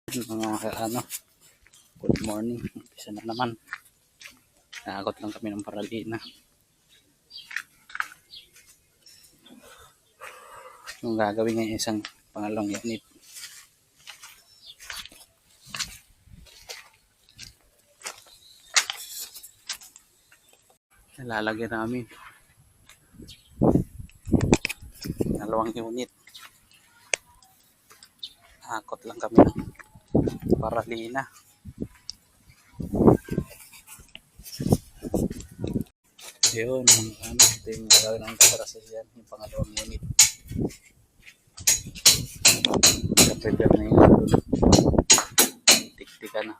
Mga ano, good morning. Umpisa na naman. Naagot lang kami ng paralina. Yung gagawin ngayon isang pangalawang unit. Nalalagyan namin dalawang unit. Naagot lang kami ng paralina. Yun, ano, ito yung gagawin ng kaparasa dyan, yung pangalawang unit. Prepare na yung tiktika na.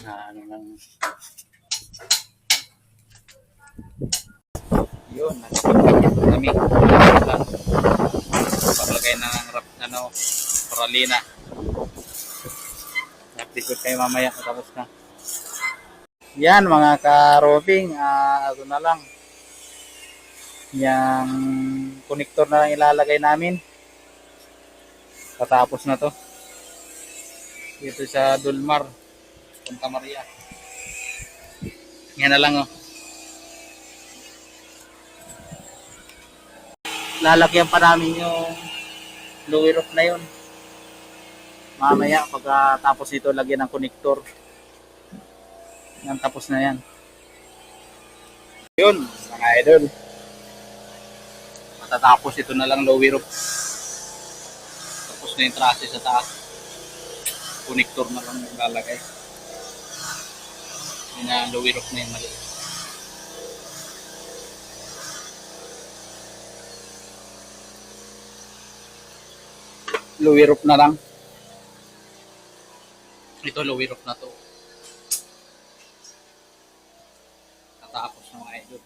Ano lang. Yun, nakapagpapit kami. Paglagay ng paralina. Update ko kayo mamaya tapos na. Yan mga ka-roving, ito na lang. Yang connector na lang ilalagay namin. Patapos na to. Dito sa Dulmar, Santa Maria. Yan na lang oh. Lalagyan pa namin yung lower roof na yun. Mamaya pagkatapos ito lagyan ng connector. Yan, tapos na yan. Yun mga idol. Matatapos ito na lang lower roof. Tapos na yung trusses sa taas. Connector na lang lalagay. Yung lower roof na yung maliit. Lower roof na lang. Ito lower roof na to. Natapos na mga idol.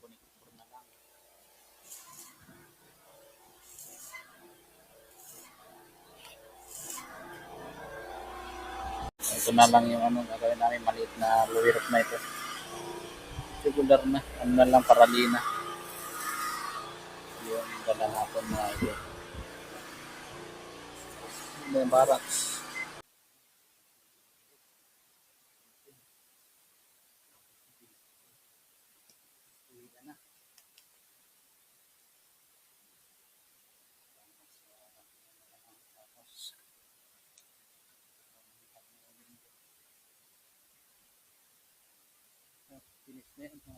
Connector na lang. Ito na lang yung gagawin namin, maliit na lower roof na ito. Regular na, na lang paralina. Yung dalahapon na ito. May barracks. Finish na yan.